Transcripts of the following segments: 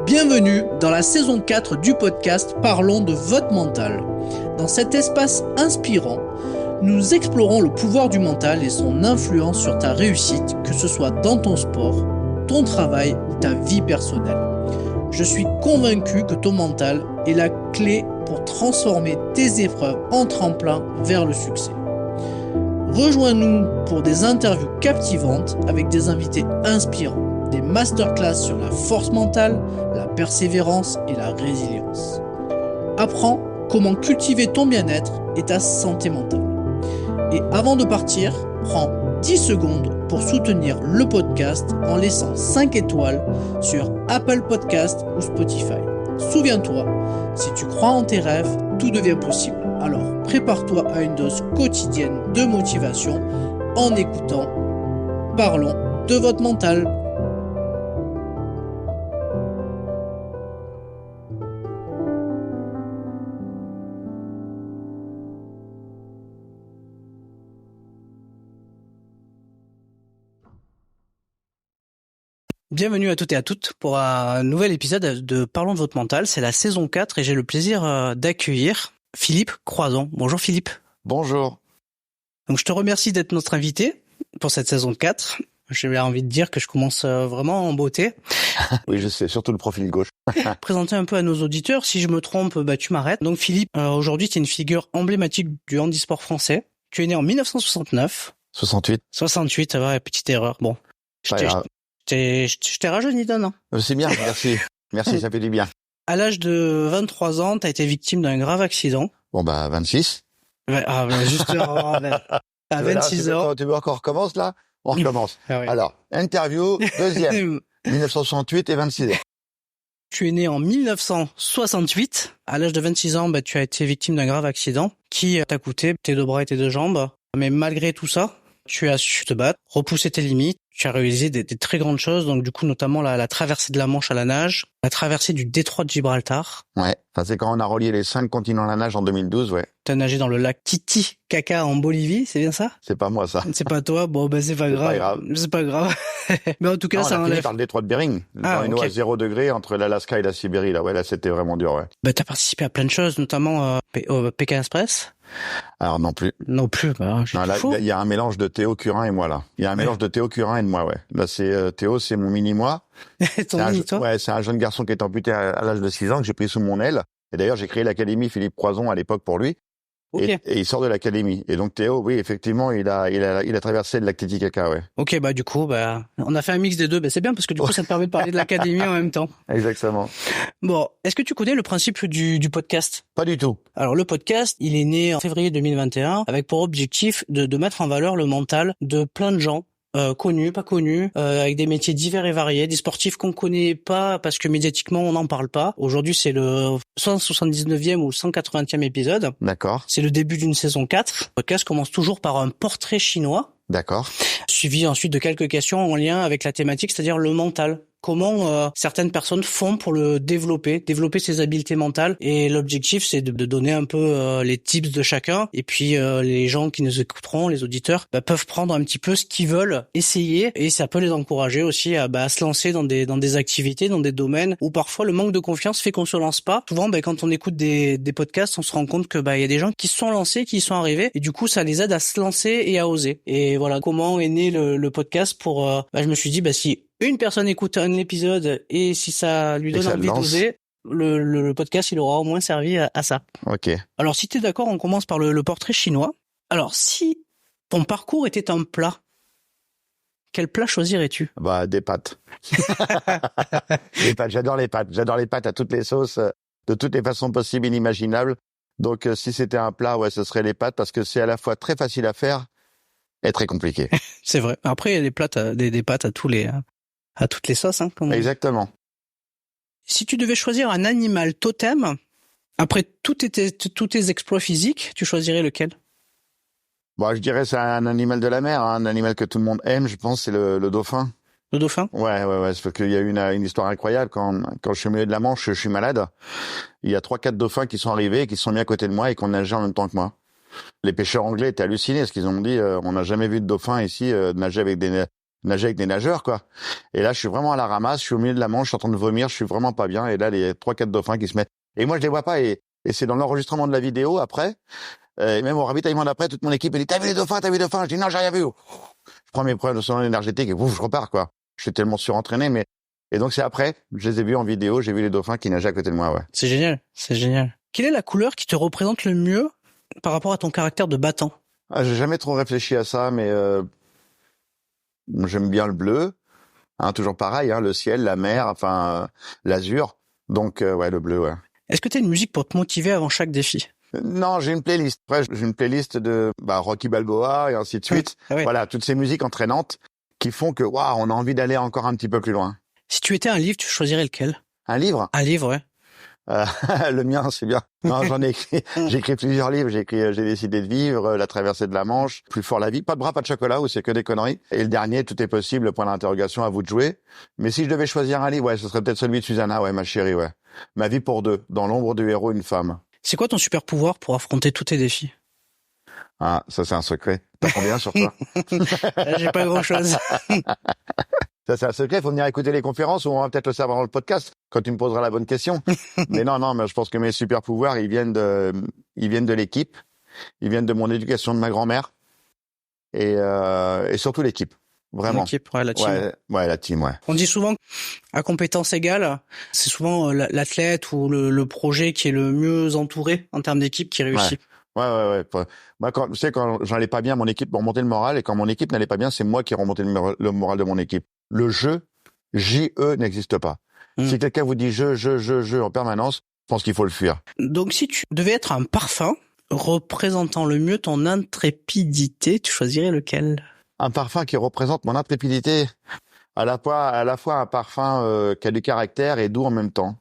Bienvenue dans la saison 4 du podcast Parlons de votre mental. Dans cet espace inspirant, nous explorons le pouvoir du mental et son influence sur ta réussite, que ce soit dans ton sport, ton travail ou ta vie personnelle. Je suis convaincu que ton mental est la clé pour transformer tes épreuves en tremplin vers le succès. Rejoins-nous pour des interviews captivantes avec des invités inspirants, des masterclass sur la force mentale, la persévérance et la résilience. Apprends comment cultiver ton bien-être et ta santé mentale. Et avant de partir, prends 10 secondes pour soutenir le podcast en laissant 5 étoiles sur Apple Podcast ou Spotify. Souviens-toi, si tu crois en tes rêves, tout devient possible. Alors prépare-toi à une dose quotidienne de motivation en écoutant Parlons de votre mental. Bienvenue à toutes et à toutes pour un nouvel épisode de Parlons de votre mental. C'est la saison 4 et j'ai le plaisir d'accueillir Philippe Croison. Bonjour Philippe. Bonjour. Donc je te remercie d'être notre invité pour cette saison 4. J'ai envie de dire que je commence vraiment en beauté. Oui, je sais, surtout le profil gauche. Présenter un peu à nos auditeurs, si je me trompe, tu m'arrêtes. Donc Philippe, aujourd'hui tu es une figure emblématique du handisport français. Tu es né en 1969. 68. 68, ça va, petite erreur. Bon, je t'ai rajeuni d'un an. C'est bien, merci. Merci, ça fait du bien. À l'âge de 23 ans, tu as été victime d'un grave accident. Bon, 26. Justement, à 26 ans. Tu veux qu'on recommence là? On recommence. Ah oui. Alors, interview, deuxième. 1968 et 26 ans. Tu es né en 1968. À l'âge de 26 ans, tu as été victime d'un grave accident qui t'a coûté tes deux bras et tes deux jambes. Mais malgré tout ça, tu as su te battre, repousser tes limites. Tu as réalisé des très grandes choses, donc du coup notamment la traversée de la Manche à la nage, la traversée du détroit de Gibraltar. Ouais, ça c'est quand on a relié les 5 continents à la nage en 2012, ouais. Tu as nagé dans le lac Titicaca en Bolivie, c'est bien ça? C'est pas moi ça. C'est pas toi? Bon, c'est pas grave. C'est pas grave. Mais en tout cas, non, ça on a enlève. fini par le détroit de Bering, dans une eau à 0 degré entre l'Alaska et la Sibérie, là. Ouais, là c'était vraiment dur, ouais. T'as participé à plein de choses, notamment au Pékin Express. Alors non plus. Non plus, non, là, il y a un mélange de Théo Curin et moi, là. Il y a un mélange de Théo Curin et de moi, ouais. Là, c'est Théo, c'est mon mini-moi. Ton mini-toi? Ouais, c'est un jeune garçon qui est amputé à l'âge de 6 ans, que j'ai pris sous mon aile. Et d'ailleurs, j'ai créé l'académie Philippe Croison à l'époque pour lui. Okay. Et il sort de l'académie. Et donc Théo, oui, effectivement, il a traversé le lac Titicaca, ouais. Ok, du coup, on a fait un mix des deux. C'est bien parce que du coup, ça te permet de parler de l'académie en même temps. Exactement. Bon, est-ce que tu connais le principe du podcast? Pas du tout. Alors, le podcast, il est né en février 2021 avec pour objectif de mettre en valeur le mental de plein de gens. Connus, pas connus, avec des métiers divers et variés, des sportifs qu'on connaît pas parce que médiatiquement on n'en parle pas. Aujourd'hui c'est le 179e ou 180e épisode. D'accord. C'est le début d'une saison 4. Le podcast commence toujours par un portrait chinois. D'accord. Suivi ensuite de quelques questions en lien avec la thématique, c'est-à-dire le mental. Comment certaines personnes font pour le développer ses habiletés mentales. Et l'objectif, c'est de donner un peu les tips de chacun. Et puis les gens qui nous écouteront, les auditeurs, peuvent prendre un petit peu ce qu'ils veulent essayer. Et ça peut les encourager aussi à se lancer dans des activités, dans des domaines où parfois le manque de confiance fait qu'on se lance pas. Souvent, quand on écoute des podcasts, on se rend compte que il y a des gens qui se sont lancés, qui y sont arrivés. Et du coup, ça les aide à se lancer et à oser. Et voilà comment est né le podcast pour... je me suis dit, si une personne écoute un épisode et si ça lui donne envie d'oser, le podcast, il aura au moins servi à ça. Ok. Alors, si t'es d'accord, on commence par le portrait chinois. Alors, si ton parcours était un plat, quel plat choisirais-tu? Des pâtes. Des pâtes, j'adore les pâtes. J'adore les pâtes à toutes les sauces, de toutes les façons possibles et inimaginables. Donc, si c'était un plat, ce serait les pâtes parce que c'est à la fois très facile à faire et très compliqué. C'est vrai. Après, il y a des pâtes à toutes les sauces, Exactement. Si tu devais choisir un animal totem, après tous tes exploits physiques, tu choisirais lequel? Je dirais c'est un animal de la mer, un animal que tout le monde aime, je pense, c'est le dauphin. Le dauphin? Ouais, c'est parce qu'il y a eu une histoire incroyable. Quand je suis au milieu de la Manche, je suis malade. Il y a 3-4 dauphins qui sont arrivés, qui sont mis à côté de moi et qui ont nagé en même temps que moi. Les pêcheurs anglais étaient hallucinés parce qu'ils ont dit on n'a jamais vu de dauphin ici nager avec nager avec des nageurs, quoi. Et là, je suis vraiment à la ramasse, je suis au milieu de la Manche, je suis en train de vomir, je suis vraiment pas bien. Et là, les 3-4 dauphins qui se mettent. Et moi, je les vois pas. Et c'est dans l'enregistrement de la vidéo après. Et même au ravitaillement d'après, toute mon équipe elle dit t'as vu les dauphins, t'as vu les dauphins? Je dis non, j'ai rien vu. Je prends mes preuves de son énergétique et ouf, je repars, quoi. Je suis tellement surentraîné, mais et donc c'est après, je les ai vus en vidéo, j'ai vu les dauphins qui nageaient à côté de moi, ouais. C'est génial, c'est génial. Quelle est la couleur qui te représente le mieux par rapport à ton caractère de battant? Ah, j'ai jamais trop réfléchi à ça, mais j'aime bien le bleu, hein, toujours pareil, hein, le ciel, la mer, enfin l'azur. Donc ouais, le bleu, ouais. Est-ce que tu as une musique pour te motiver avant chaque défi? Non, j'ai une playlist. Après, j'ai une playlist de Rocky Balboa et ainsi de suite. Ah ouais. Voilà, toutes ces musiques entraînantes qui font que waouh, on a envie d'aller encore un petit peu plus loin. Si tu étais un livre, tu choisirais lequel? Un livre? Un livre, ouais. Le mien, c'est bien. Non, j'en ai écrit. J'ai écrit plusieurs livres. J'ai décidé de vivre, La traversée de la Manche, Plus fort la vie, Pas de bras, pas de chocolat, où c'est que des conneries. Et le dernier, Tout est possible, point d'interrogation, à vous de jouer. Mais si je devais choisir un livre, ouais, ce serait peut-être celui de Susanna, ouais, ma chérie, ouais. Ma vie pour deux, dans l'ombre du héros, une femme. C'est quoi ton super pouvoir pour affronter tous tes défis? Ah, ça c'est un secret. T'as combien sur toi? J'ai pas grand-chose. Ça c'est un secret, il faut venir écouter les conférences ou on va peut-être le savoir dans le podcast quand tu me poseras la bonne question. Mais non, mais je pense que mes super pouvoirs, ils viennent de l'équipe, ils viennent de mon éducation de ma grand-mère et surtout l'équipe. Vraiment. L'équipe, ouais, la team. Ouais, la team, ouais. On dit souvent à compétences égales, c'est souvent l'athlète ou le projet qui est le mieux entouré en termes d'équipe qui réussit. Ouais. Moi, quand j'allais pas bien, mon équipe remontait le moral, et quand mon équipe n'allait pas bien, c'est moi qui remontais le moral de mon équipe. Le jeu, J-E, n'existe pas. Si quelqu'un vous dit je en permanence, je pense qu'il faut le fuir. Donc, si tu devais être un parfum représentant le mieux ton intrépidité, tu choisirais lequel? Un parfum qui représente mon intrépidité, à la fois un parfum qui a du caractère et doux en même temps.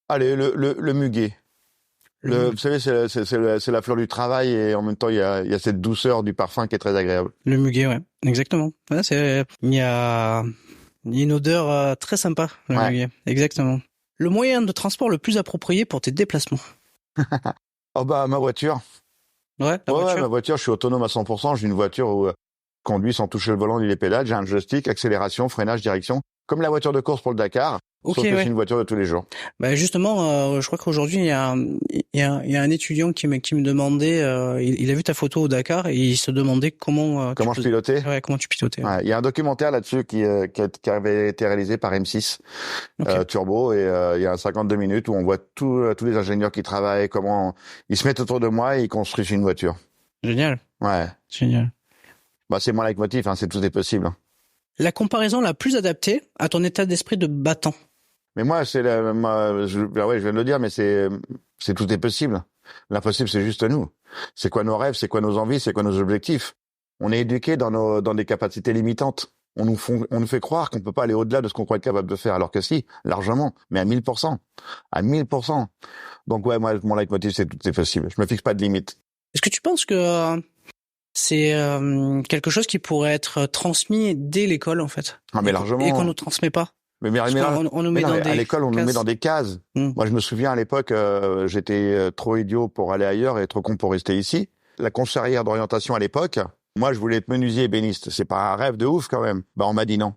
Allez, le muguet. Vous savez, c'est la fleur du travail et en même temps il y a cette douceur du parfum qui est très agréable. Le muguet, ouais, exactement. Ouais, il y a une odeur très sympa, le muguet, exactement. Le moyen de transport le plus approprié pour tes déplacements? Oh ma voiture. Ouais, voiture. Ma voiture, je suis autonome à 100%. J'ai une voiture où je conduis sans toucher le volant ni les pédales. J'ai un joystick, accélération, freinage, direction, comme la voiture de course pour le Dakar. Sauf que c'est une voiture de tous les jours. Bah justement, je crois qu'aujourd'hui il y a un étudiant qui me demandait, il a vu ta photo au Dakar et il se demandait comment je pilotais. Ouais, comment tu pilotais. Ouais. Il y a un documentaire là-dessus qui avait été réalisé par M6 Turbo et il y a 52 minutes où on voit tous les ingénieurs qui travaillent, comment ils se mettent autour de moi et ils construisent une voiture. Génial. Ouais. Génial. Bah c'est mon leitmotiv, c'est tout est possible. La comparaison la plus adaptée à ton état d'esprit de battant. Mais moi, je viens de le dire, mais c'est tout est possible. L'impossible, c'est juste nous. C'est quoi nos rêves, c'est quoi nos envies, c'est quoi nos objectifs. On est éduqué dans des capacités limitantes. On nous fait croire qu'on peut pas aller au-delà de ce qu'on croit être capable de faire, alors que si, largement, mais à 1000%. À 1000%. Donc ouais, moi, mon leitmotiv, c'est tout est possible. Je me fixe pas de limite. Est-ce que tu penses que c'est quelque chose qui pourrait être transmis dès l'école, en fait? Ah, mais largement. Et qu'on nous transmet pas? On nous met à l'école, on nous met dans des cases. Moi, je me souviens à l'époque, j'étais trop idiot pour aller ailleurs et trop con pour rester ici. La conseillère d'orientation à l'époque, moi, je voulais être menuisier ébéniste. C'est pas un rêve de ouf quand même. Bah, on m'a dit non.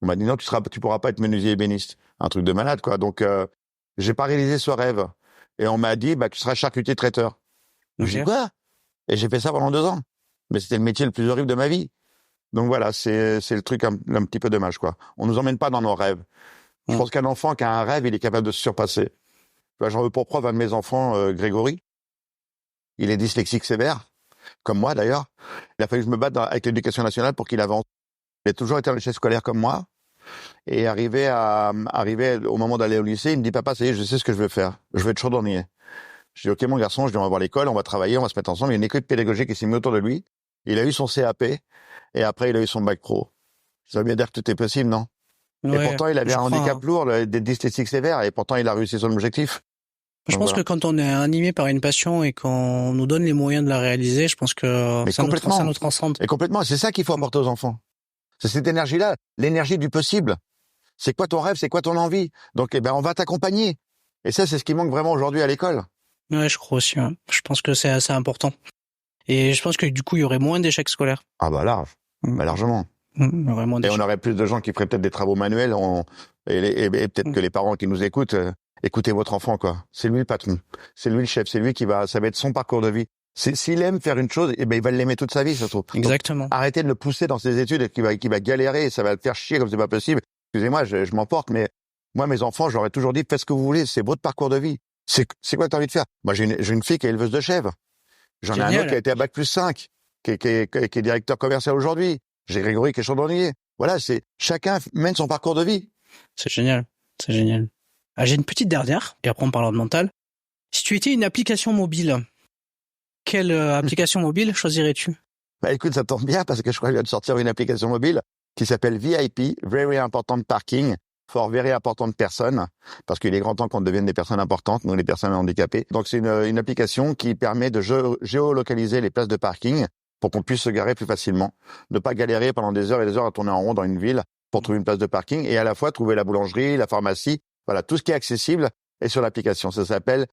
On m'a dit non, tu pourras pas être menuisier ébéniste. Un truc de malade, quoi. Donc, j'ai pas réalisé ce rêve. Et on m'a dit, tu seras charcutier traiteur. J'ai dit quoi? Et j'ai fait ça pendant 2 ans. Mais c'était le métier le plus horrible de ma vie. Donc voilà, c'est le truc un petit peu dommage, quoi. On nous emmène pas dans nos rêves. Je pense qu'un enfant qui a un rêve, il est capable de se surpasser. J'en veux pour preuve un de mes enfants, Grégory. Il est dyslexique sévère, comme moi d'ailleurs. Il a fallu que je me batte avec l'éducation nationale pour qu'il avance. Il a toujours été en échec scolaire comme moi. Et arrivé au moment d'aller au lycée, il me dit, papa, ça y est, je sais ce que je veux faire. Je veux être chaudronnier. Je dis, ok, mon garçon, on va voir l'école, on va travailler, on va se mettre ensemble. Il y a une équipe pédagogique qui s'est mise autour de lui. Il a eu son CAP. Et après, il a eu son bac pro. Ça veut bien dire que tout est possible, non? Ouais, et pourtant, il avait un handicap lourd, des dyslexiques sévères, et pourtant, il a réussi son objectif. Je pense que quand on est animé par une passion et qu'on nous donne les moyens de la réaliser, je pense que ça nous transcende. Et complètement, c'est ça qu'il faut apporter aux enfants. C'est cette énergie-là, l'énergie du possible. C'est quoi ton rêve, c'est quoi ton envie? Donc, on va t'accompagner. Et ça, c'est ce qui manque vraiment aujourd'hui à l'école. Ouais, je crois aussi. Ouais. Je pense que c'est assez important. Et je pense que du coup, il y aurait moins d'échecs scolaires. Ah bah large. Bah largement. Vraiment Et on aurait plus de gens qui feraient peut-être des travaux manuels. Et peut-être que les parents qui nous écoutent, écoutez votre enfant, quoi. C'est lui le patron. C'est lui le chef. C'est lui ça va être son parcours de vie. S'il aime faire une chose, il va l'aimer toute sa vie, surtout. Exactement. Donc, arrêtez de le pousser dans ses études et qu'il va galérer et ça va le faire chier comme c'est pas possible. Excusez-moi, je m'emporte, mais moi, mes enfants, j'aurais toujours dit, faites ce que vous voulez. C'est votre parcours de vie. C'est quoi que t'as envie de faire? Moi, j'ai une fille qui est éleveuse de chèvres. J'en ai un autre qui a été à Bac+5, qui est directeur commercial aujourd'hui. J'ai Grégory qui est chandonnier. Voilà, chacun mène son parcours de vie. C'est génial. C'est génial. Ah, j'ai une petite dernière, et après on parlera de mental. Si tu étais une application mobile, quelle application mobile choisirais-tu? Bah écoute, ça tombe bien parce que je crois que je viens de sortir une application mobile qui s'appelle VIP, Very Important Parking, for Very Important Person, parce qu'il est grand temps qu'on devienne des personnes importantes, nous les personnes handicapées. Donc c'est une application qui permet de géolocaliser les places de parking pour qu'on puisse se garer plus facilement, ne pas galérer pendant des heures et des heures à tourner en rond dans une ville pour trouver une place de parking et à la fois trouver la boulangerie, la pharmacie, voilà, tout ce qui est accessible est sur l'application. Ça s'appelle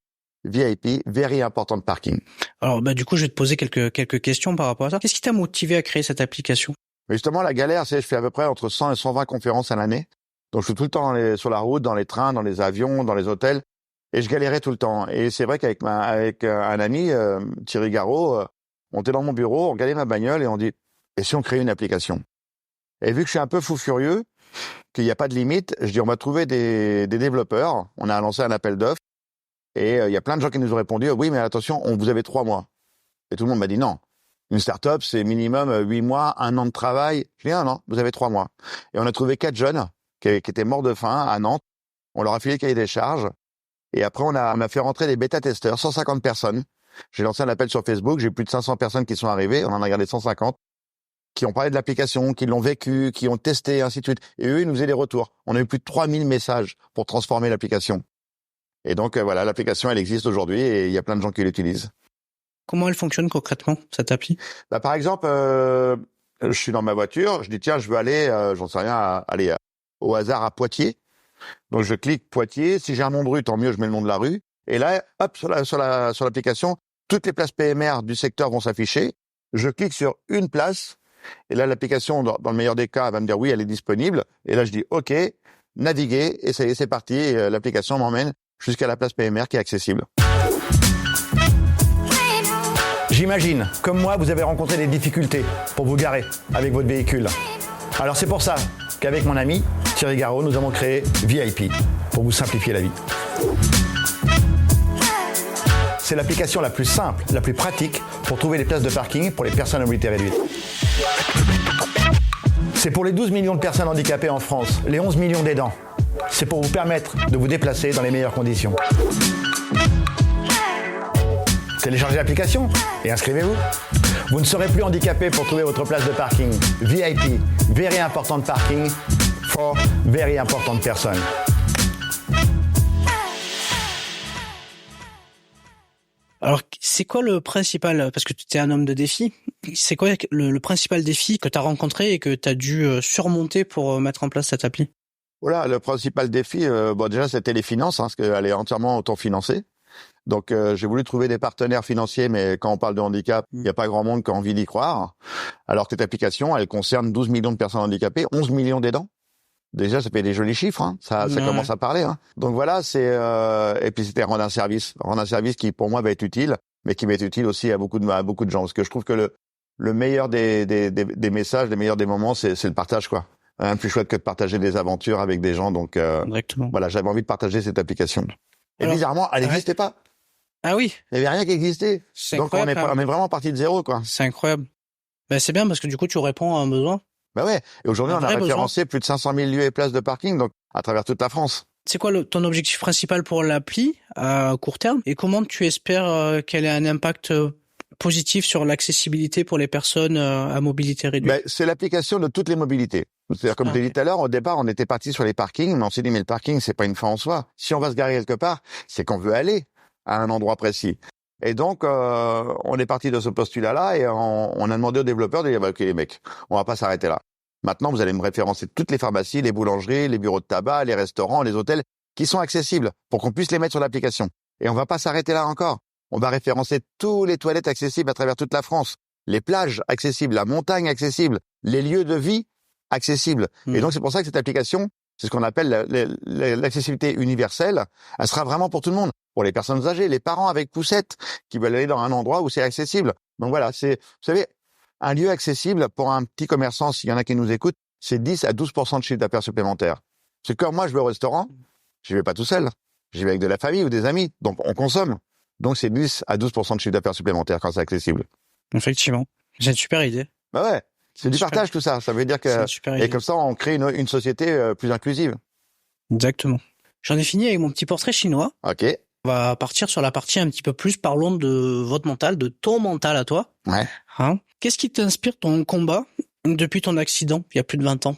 VIP, Very Important Parking. Alors, du coup, je vais te poser quelques questions par rapport à ça. Qu'est-ce qui t'a motivé à créer cette application? Mais justement, la galère, c'est je fais à peu près entre 100 et 120 conférences à l'année. Donc, je suis tout le temps sur la route, dans les trains, dans les avions, dans les hôtels. Et je galérais tout le temps. Et c'est vrai qu'avec un ami, Thierry Garot, on était dans mon bureau, on regardait ma bagnole et on dit, et si on crée une application? Et vu que je suis un peu fou furieux, qu'il n'y a pas de limite, je dis, on va trouver des développeurs. On a lancé un appel d'offres. Et il y a plein de gens qui nous ont répondu, oui, mais attention, vous avez 3 mois. Et tout le monde m'a dit non. Une start-up, c'est minimum 8 mois, 1 an de travail. Je dis non, vous avez 3 mois. Et on a trouvé 4 jeunes qui étaient morts de faim à Nantes. On leur a filé le cahier des charges. Et après, on a fait rentrer des bêta-testeurs, 150 personnes. J'ai lancé un appel sur Facebook, j'ai plus de 500 personnes qui sont arrivées. On en a gardé 150. Qui ont parlé de l'application, qui l'ont vécu, qui ont testé, ainsi de suite. Et eux, ils nous faisaient des retours. On a eu plus de 3000 messages pour transformer l'application. Et donc, voilà, l'application, elle existe aujourd'hui et il y a plein de gens qui l'utilisent. Comment elle fonctionne concrètement, cette appli? Par exemple, je suis dans ma voiture, je dis, tiens, je veux aller, j'en sais rien, aller au hasard à Poitiers. Donc, je clique Poitiers. Si j'ai un nom de rue, tant mieux, je mets le nom de la rue. Et là, hop, sur l'application, toutes les places PMR du secteur vont s'afficher. Je clique sur une place. Et là, l'application, dans le meilleur des cas, va me dire, oui, elle est disponible. Et là, je dis, OK, naviguer. Et ça y est, c'est parti. Et l'application m'emmène jusqu'à la place PMR qui est accessible. J'imagine, comme moi, vous avez rencontré des difficultés pour vous garer avec votre véhicule. Alors c'est pour ça qu'avec mon ami Thierry Garot, nous avons créé VIP pour vous simplifier la vie. C'est l'application la plus simple, la plus pratique pour trouver des places de parking pour les personnes à mobilité réduite. C'est pour les 12 millions de personnes handicapées en France, les 11 millions d'aidants. C'est pour vous permettre de vous déplacer dans les meilleures conditions. Téléchargez l'application et inscrivez-vous. Vous ne serez plus handicapé pour trouver votre place de parking. VIP, Very Important Parking, for Very Important Person. Alors, c'est quoi le principal, parce que tu es un homme de défi, c'est quoi le principal défi que tu as rencontré et que tu as dû surmonter pour mettre en place cette appli? Voilà, le principal défi, déjà c'était les finances, parce qu'elle est entièrement autofinancée. Donc j'ai voulu trouver des partenaires financiers, mais quand on parle de handicap, il n'y a pas grand monde qui a envie d'y croire. Alors que cette application, elle concerne 12 millions de personnes handicapées, 11 millions d'aidants. Déjà, ça fait des jolis chiffres, hein. Ça commence à parler. Hein. Donc voilà, et puis c'était rendre un service qui pour moi va être utile, mais qui va être utile aussi à beaucoup de gens, parce que je trouve que le meilleur des messages, le meilleur des moments, c'est le partage, quoi. Rien de plus chouette que de partager des aventures avec des gens. Donc voilà, j'avais envie de partager cette application. Et alors, bizarrement, elle n'existait pas. Ah oui. Il n'y avait rien qui existait. Donc on est vraiment parti de zéro, quoi. C'est incroyable. C'est bien parce que du coup tu réponds à un besoin. Ouais. Et aujourd'hui on a référencé plus de 500 000 lieux et places de parking, donc à travers toute la France. C'est quoi ton objectif principal pour l'appli à court terme et comment tu espères qu'elle ait un impact positif sur l'accessibilité pour les personnes à mobilité réduite? C'est l'application de toutes les mobilités. C'est-à-dire, comme je l'ai dit tout à l'heure, au départ, on était parti sur les parkings, mais on s'est dit, mais le parking, c'est pas une fin en soi. Si on va se garer quelque part, c'est qu'on veut aller à un endroit précis. Et donc, on est parti de ce postulat-là et on a demandé aux développeurs de dire, OK, les mecs, on va pas s'arrêter là. Maintenant, vous allez me référencer toutes les pharmacies, les boulangeries, les bureaux de tabac, les restaurants, les hôtels, qui sont accessibles pour qu'on puisse les mettre sur l'application. Et on va pas s'arrêter là encore. On va référencer tous les toilettes accessibles à travers toute la France, les plages accessibles, la montagne accessible, les lieux de vie accessible. Et donc, c'est pour ça que cette application, c'est ce qu'on appelle l'accessibilité universelle. Elle sera vraiment pour tout le monde. Pour les personnes âgées, les parents avec poussette qui veulent aller dans un endroit où c'est accessible. Donc voilà, c'est, vous savez, un lieu accessible pour un petit commerçant, s'il y en a qui nous écoutent, c'est 10 à 12% de chiffre d'affaires supplémentaire. C'est comme moi, je vais au restaurant, je vais pas tout seul. J'y vais avec de la famille ou des amis. Donc, on consomme. Donc, c'est 10 à 12% de chiffre d'affaires supplémentaire quand c'est accessible. Effectivement. C'est une super idée. Bah ouais. C'est du partage, tout ça. Ça veut dire que, et comme ça, on crée une société plus inclusive. Exactement. J'en ai fini avec mon petit portrait chinois. Ok. On va partir sur la partie un petit peu plus. Parlons de votre mental, de ton mental à toi. Ouais. Qu'est-ce qui t'inspire ton combat depuis ton accident, il y a plus de 20 ans?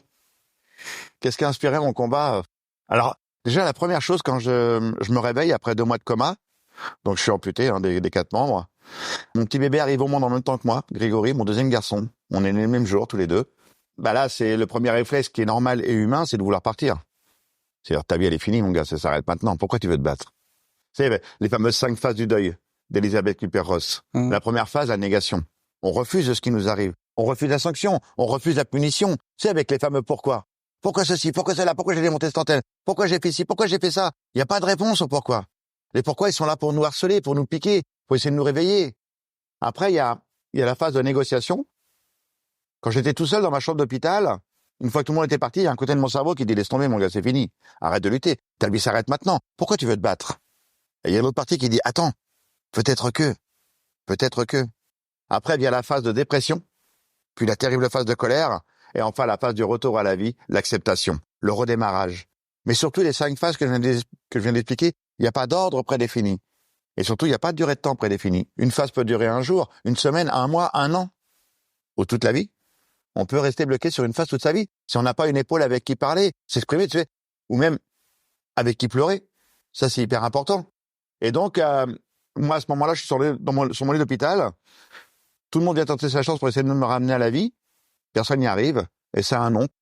Qu'est-ce qui a inspiré mon combat? Alors, déjà, la première chose, quand je me réveille après 2 mois de coma, donc je suis amputé des 4 membres, mon petit bébé arrive au monde en même temps que moi, Grégory, mon deuxième garçon. On est nés le même jour, tous les deux. Bah là, c'est le premier réflexe qui est normal et humain, c'est de vouloir partir. C'est-à-dire, ta vie, elle est finie, mon gars, ça s'arrête maintenant. Pourquoi tu veux te battre? C'est les fameuses 5 phases du deuil d'Elisabeth Küpper-Ross. La première phase, la négation. On refuse ce qui nous arrive. On refuse la sanction. On refuse la punition. C'est avec les fameux pourquoi. Pourquoi ceci? Pourquoi cela? Pourquoi j'ai démonté cette antenne? Pourquoi j'ai fait ci? Pourquoi j'ai fait ça? Il n'y a pas de réponse au pourquoi. Les pourquoi, ils sont là pour nous harceler, pour nous piquer, pour essayer de nous réveiller. Après, il y a la phase de négociation. Quand j'étais tout seul dans ma chambre d'hôpital, une fois que tout le monde était parti, il y a un côté de mon cerveau qui dit, laisse tomber, mon gars, c'est fini. Arrête de lutter. Ta vie s'arrête maintenant. Pourquoi tu veux te battre? Et il y a l'autre partie qui dit, attends, peut-être que. Après vient la phase de dépression, puis la terrible phase de colère, et enfin la phase du retour à la vie, l'acceptation, le redémarrage. Mais surtout les 5 phases que je viens d'expliquer, il n'y a pas d'ordre prédéfini. Et surtout, il n'y a pas de durée de temps prédéfinie. Une phase peut durer 1 jour, 1 semaine, 1 mois, 1 an, ou toute la vie. On peut rester bloqué sur une phase toute sa vie. Si on n'a pas une épaule avec qui parler, s'exprimer, tu sais, ou même avec qui pleurer. Ça, c'est hyper important. Et donc, moi, à ce moment-là, je suis sur mon lit d'hôpital. Tout le monde vient tenter sa chance pour essayer de me ramener à la vie. Personne n'y arrive. Et c'est un oncle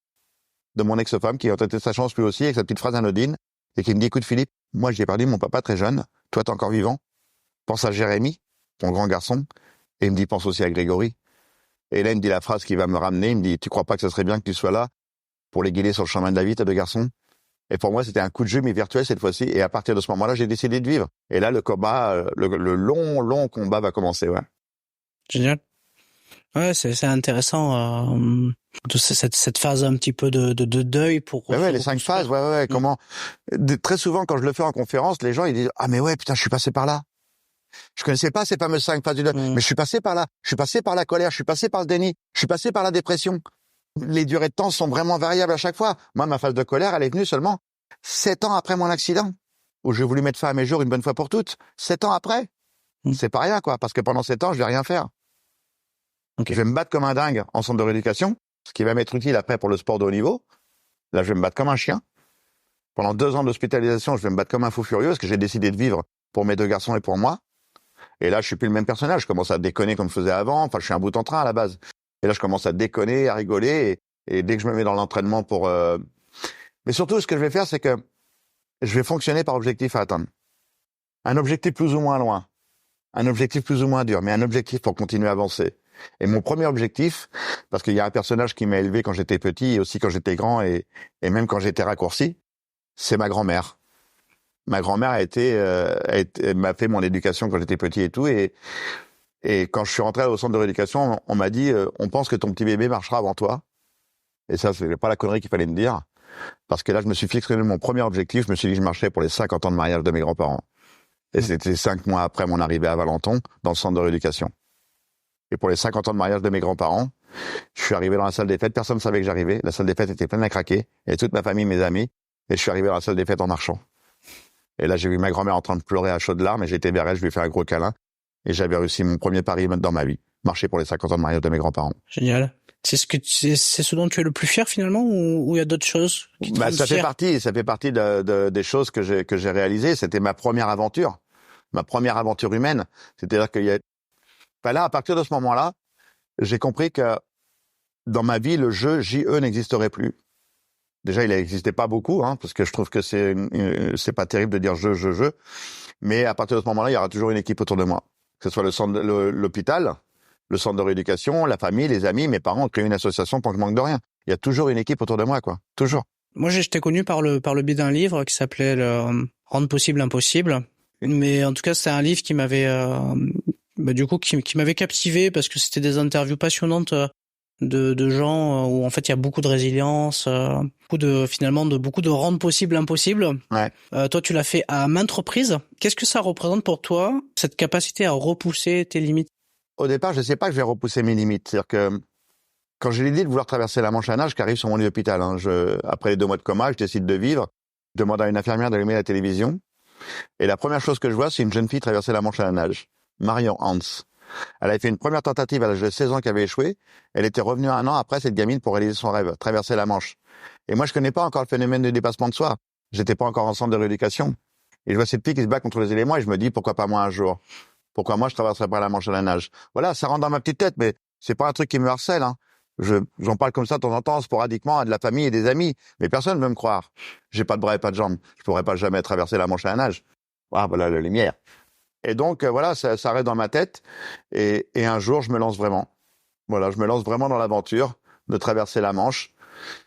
de mon ex-femme qui a tenté sa chance lui aussi avec sa petite phrase anodine et qui me dit, écoute Philippe, moi j'ai perdu mon papa très jeune. Toi, t'es encore vivant. Pense à Jérémy, ton grand garçon. Et il me dit, pense aussi à Grégory. Et là, il me dit la phrase qui va me ramener. Il me dit, tu crois pas que ce serait bien que tu sois là pour les guider sur le chemin de la vie, tes 2 garçons? Et pour moi, c'était un coup de jeu, mais virtuel cette fois-ci. Et à partir de ce moment-là, j'ai décidé de vivre. Et là, le combat, le long combat va commencer, ouais. Génial. Ouais, c'est intéressant, cette phase un petit peu de deuil pour. Ouais, les 5 phases, ouais. Comment? Très souvent, quand je le fais en conférence, les gens, ils disent, ah, mais ouais, putain, je suis passé par là. Je connaissais pas ces fameuses 5 phases du deuil, mais je suis passé par là. Je suis passé par la colère, je suis passé par le déni, je suis passé par la dépression. Les durées de temps sont vraiment variables à chaque fois. Moi, ma phase de colère, elle est venue seulement 7 ans après mon accident, où j'ai voulu mettre fin à mes jours une bonne fois pour toutes. 7 ans après. C'est pas rien, quoi, parce que pendant 7 ans, je vais rien faire. Okay. Je vais me battre comme un dingue en centre de rééducation, ce qui va m'être utile après pour le sport de haut niveau. Là, je vais me battre comme un chien. Pendant 2 ans d'hospitalisation, je vais me battre comme un fou furieux, parce que j'ai décidé de vivre pour mes 2 garçons et pour moi. Et là, je suis plus le même personnage. Je commence à déconner comme je faisais avant. Enfin, je suis un bout en train à la base. Et là, je commence à déconner, à rigoler. Et dès que je me mets dans l'entraînement pour... Mais surtout, ce que je vais faire, c'est que je vais fonctionner par objectif à atteindre. Un objectif plus ou moins loin. Un objectif plus ou moins dur. Mais un objectif pour continuer à avancer. Et mon premier objectif, parce qu'il y a un personnage qui m'a élevé quand j'étais petit et aussi quand j'étais grand et même quand j'étais raccourci, c'est ma grand-mère. Ma grand-mère m'a fait mon éducation quand j'étais petit et tout. Et quand je suis rentré au centre de rééducation, on m'a dit, on pense que ton petit bébé marchera avant toi. Et ça, c'est pas la connerie qu'il fallait me dire. Parce que là, je me suis fixé mon premier objectif. Je me suis dit que je marchais pour les 50 ans de mariage de mes grands-parents. Et c'était 5 mois après mon arrivée à Valenton, dans le centre de rééducation. Et pour les 50 ans de mariage de mes grands-parents, je suis arrivé dans la salle des fêtes. Personne ne savait que j'arrivais. La salle des fêtes était pleine à craquer. Et toute ma famille, mes amis. Et je suis arrivé dans la salle des fêtes en marchant. Et là, j'ai vu ma grand-mère en train de pleurer à chaudes larmes. Et j'étais vers elle, je lui ai fait un gros câlin. Et j'avais réussi mon premier pari dans ma vie. Marcher pour les 50 ans de mariage de mes grands-parents. Génial. C'est ce dont tu es le plus fier finalement, ou il y a d'autres choses qui te rendent fier? Ça fait partie des choses que j'ai réalisées. C'était ma première aventure humaine. C'est-à-dire là, à partir de ce moment-là, j'ai compris que dans ma vie, le jeu JE n'existerait plus. Déjà, il n'existait pas beaucoup, parce que je trouve que c'est pas terrible de dire je. Mais à partir de ce moment-là, il y aura toujours une équipe autour de moi. Que ce soit l'hôpital, le centre de rééducation, la famille, les amis, mes parents ont créé une association pour que je manque de rien. il y a toujours une équipe autour de moi, quoi. Toujours. Moi, je t'ai connu par le biais d'un livre qui s'appelait Rendre possible l'impossible. Mais en tout cas, c'est un livre qui m'avait, qui m'avait captivé parce que c'était des interviews passionnantes de gens où en fait il y a beaucoup de résilience, beaucoup de rendre possible l'impossible. Ouais. Toi, tu l'as fait à maintes reprises. Qu'est-ce que ça représente pour toi, cette capacité à repousser tes limites? Au départ, je sais pas que je vais repousser mes limites. C'est-à-dire que quand j'ai l'idée de vouloir traverser la Manche à nage, qu'arrive sur mon lit d'hôpital, après les 2 mois de coma, je décide de vivre. Je demande à une infirmière d'allumer la télévision. Et la première chose que je vois, c'est une jeune fille traverser la Manche à la nage. Marion Hans. Elle avait fait une première tentative à l'âge de 16 ans qui avait échoué. Elle était revenue 1 an après, cette gamine, pour réaliser son rêve, traverser la Manche. Et moi, je connais pas encore le phénomène de dépassement de soi. J'étais pas encore en centre de rééducation. Et je vois cette fille qui se bat contre les éléments et je me dis, pourquoi pas moi un jour? Pourquoi moi je traverserais pas la Manche à la nage? Voilà, ça rentre dans ma petite tête, mais c'est pas un truc qui me harcèle, hein. J'en parle comme ça de temps en temps, sporadiquement, à de la famille et des amis. Mais personne ne veut me croire. J'ai pas de bras et pas de jambes. Je pourrais pas jamais traverser la Manche à la nage. Ah, voilà la lumière. Et donc, voilà, ça reste dans ma tête. Et un jour, je me lance vraiment. Voilà, je me lance vraiment dans l'aventure de traverser la Manche.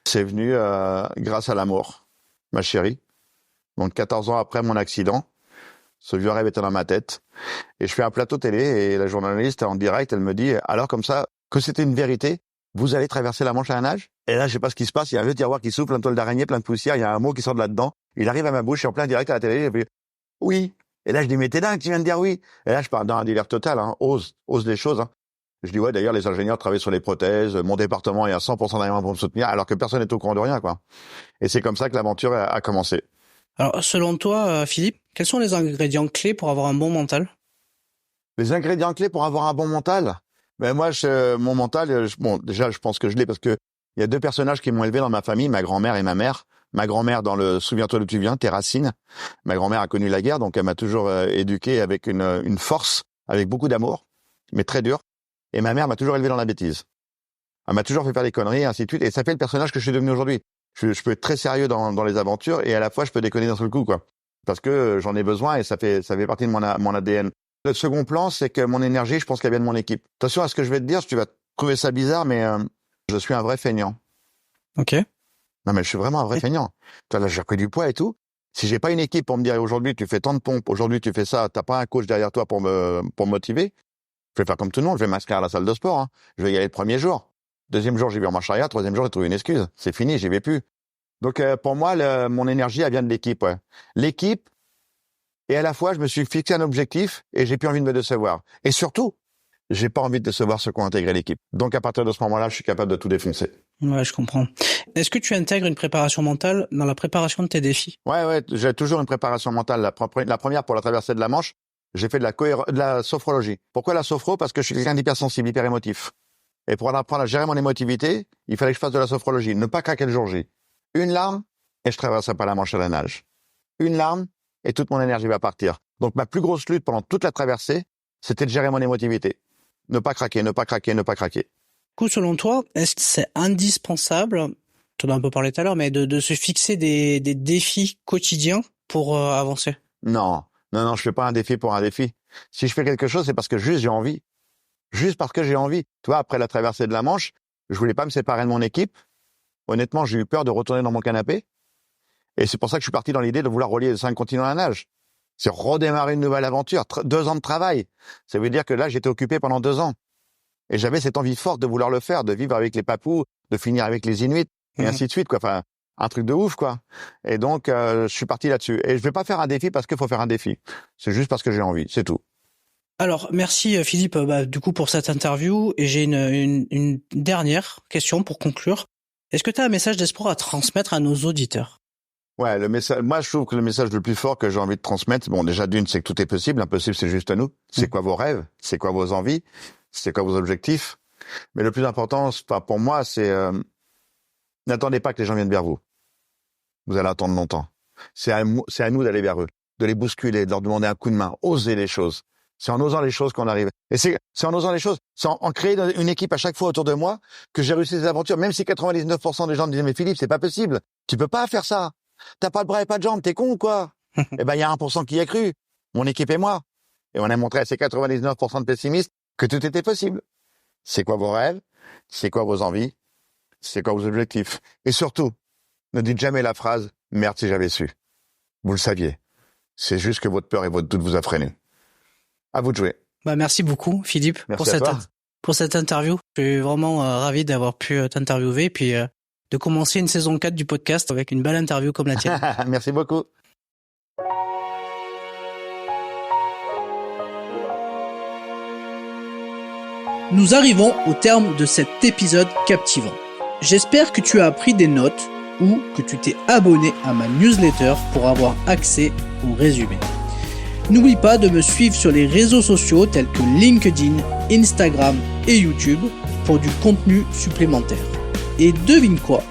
C'est venu grâce à l'amour, ma chérie. Donc, 14 ans après mon accident, ce vieux rêve était dans ma tête. Et je fais un plateau télé et la journaliste, en direct, elle me dit, alors comme ça, que c'était une vérité, vous allez traverser la Manche à la nage? Et là, je sais pas ce qui se passe, il y a un vieux tiroir qui s'ouvre, plein de toiles d'araignée, plein de poussière, il y a un mot qui sort de là-dedans. Il arrive à ma bouche, je suis en plein direct à la télé, et puis, oui. Et là, je dis, mais t'es dingue, tu viens de dire oui. Et là, je pars dans un délire total, hein, ose les choses, hein. Je dis, ouais, d'ailleurs, les ingénieurs travaillent sur les prothèses, mon département est à 100% d'argent pour me soutenir, alors que personne n'est au courant de rien, quoi. Et c'est comme ça que l'aventure a commencé. Alors, selon toi, Philippe, quels sont les ingrédients clés pour avoir un bon mental? Les ingrédients clés pour avoir un bon mental? Ben moi, mon mental, déjà, je pense que je l'ai parce que il y a 2 personnages qui m'ont élevé dans ma famille, ma grand-mère et ma mère. Ma grand-mère dans le Souviens-toi d'où tu viens, tes racines. Ma grand-mère a connu la guerre, donc elle m'a toujours éduqué avec une force, avec beaucoup d'amour, mais très dur. Et ma mère m'a toujours élevé dans la bêtise. Elle m'a toujours fait faire des conneries, et ainsi de suite. Et ça fait le personnage que je suis devenu aujourd'hui. Je peux être très sérieux dans les aventures et à la fois je peux déconner d'un seul coup, quoi. Parce que j'en ai besoin et ça fait partie de mon ADN. Le second plan, c'est que mon énergie, je pense qu'elle vient de mon équipe. Attention à ce que je vais te dire, tu vas trouver ça bizarre, mais je suis un vrai feignant. Ok. Non, mais je suis vraiment un vrai feignant. Là, j'ai repris du poids et tout. Si j'ai pas une équipe pour me dire aujourd'hui tu fais tant de pompes, aujourd'hui tu fais ça, t'as pas un coach derrière toi pour me motiver, je vais faire comme tout le monde, je vais m'inscrire à la salle de sport, hein. Je vais y aller le premier jour. Deuxième jour, j'y vais en marche arrière. Troisième jour, j'ai trouvé une excuse. C'est fini, j'y vais plus. Donc pour moi, mon énergie, elle vient de l'équipe. Ouais. L'équipe, et à la fois, je me suis fixé un objectif et j'ai plus envie de me décevoir. Et surtout, j'ai pas envie de décevoir ceux qui ont intégré l'équipe. Donc à partir de ce moment-là, je suis capable de tout défoncer. Ouais, je comprends. Est-ce que tu intègres une préparation mentale dans la préparation de tes défis? Ouais, j'ai toujours une préparation mentale. La première pour la traversée de la Manche, j'ai fait de la sophrologie. Pourquoi la sophro? Parce que je suis quelqu'un d'hypersensible, hyper émotif. Et pour apprendre à gérer mon émotivité, il fallait que je fasse de la sophrologie. Ne pas craquer le jour J. Une larme, et je traverserai pas la Manche à la nage. Une larme, et toute mon énergie va partir. Donc ma plus grosse lutte pendant toute la traversée, c'était de gérer mon émotivité. Ne pas craquer, ne pas craquer, ne pas craquer. Du coup, selon toi, est-ce que c'est indispensable, tu en as un peu parlé tout à l'heure, mais de se fixer des défis quotidiens pour avancer? Non, je fais pas un défi pour un défi. Si je fais quelque chose, c'est parce que juste j'ai envie. Juste parce que j'ai envie. Tu vois, après la traversée de la Manche, je voulais pas me séparer de mon équipe. Honnêtement, j'ai eu peur de retourner dans mon canapé. Et c'est pour ça que je suis parti dans l'idée de vouloir relier les 5 continents à la nage. C'est redémarrer une nouvelle aventure. 2 ans de travail. Ça veut dire que là, j'étais occupé pendant 2 ans. Et j'avais cette envie forte de vouloir le faire, de vivre avec les Papous, de finir avec les Inuits, et ainsi de suite, quoi. Enfin, un truc de ouf, quoi. Et donc, je suis parti là-dessus. Et je vais pas faire un défi parce qu'il faut faire un défi. C'est juste parce que j'ai envie, c'est tout. Alors, merci Philippe, du coup, pour cette interview. Et j'ai une dernière question pour conclure. Est-ce que tu as un message d'espoir à transmettre à nos auditeurs? Ouais, le message. Moi, je trouve que le message le plus fort que j'ai envie de transmettre, bon, déjà d'une, c'est que tout est possible. Impossible, c'est juste à nous. C'est quoi vos rêves? C'est quoi vos envies? C'est quoi vos objectifs? Mais le plus important, pour moi, c'est n'attendez pas que les gens viennent vers vous. Vous allez attendre longtemps. C'est à nous d'aller vers eux, de les bousculer, de leur demander un coup de main, oser les choses. C'est en osant les choses qu'on arrive. Et c'est en osant les choses, c'est en créant une équipe à chaque fois autour de moi que j'ai réussi ces aventures. Même si 99% des gens me disaient mais Philippe, c'est pas possible, tu peux pas faire ça. T'as pas de bras et pas de jambes, t'es con ou quoi? Eh ben il y a 1% qui y a cru, mon équipe et moi. Et on a montré à ces 99% de pessimistes que tout était possible. C'est quoi vos rêves? C'est quoi vos envies? C'est quoi vos objectifs? Et surtout, ne dites jamais la phrase « merde si j'avais su ». Vous le saviez. C'est juste que votre peur et votre doute vous a freiné. À vous de jouer. Merci beaucoup, Philippe, Merci pour cette interview. Je suis vraiment ravi d'avoir pu t'interviewer et puis de commencer une saison 4 du podcast avec une belle interview comme la tienne. Merci beaucoup. Nous arrivons au terme de cet épisode captivant. J'espère que tu as pris des notes ou que tu t'es abonné à ma newsletter pour avoir accès au résumé. N'oublie pas de me suivre sur les réseaux sociaux tels que LinkedIn, Instagram et YouTube pour du contenu supplémentaire. Et devine quoi ?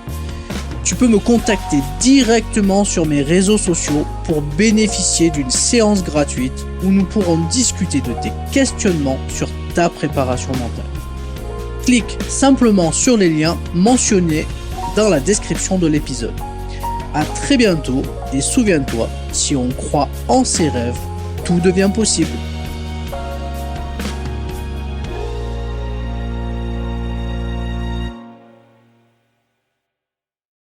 Tu peux me contacter directement sur mes réseaux sociaux pour bénéficier d'une séance gratuite où nous pourrons discuter de tes questionnements sur ta préparation mentale. Clique simplement sur les liens mentionnés dans la description de l'épisode. À très bientôt et souviens-toi, si on croit en ses rêves, tout devient possible.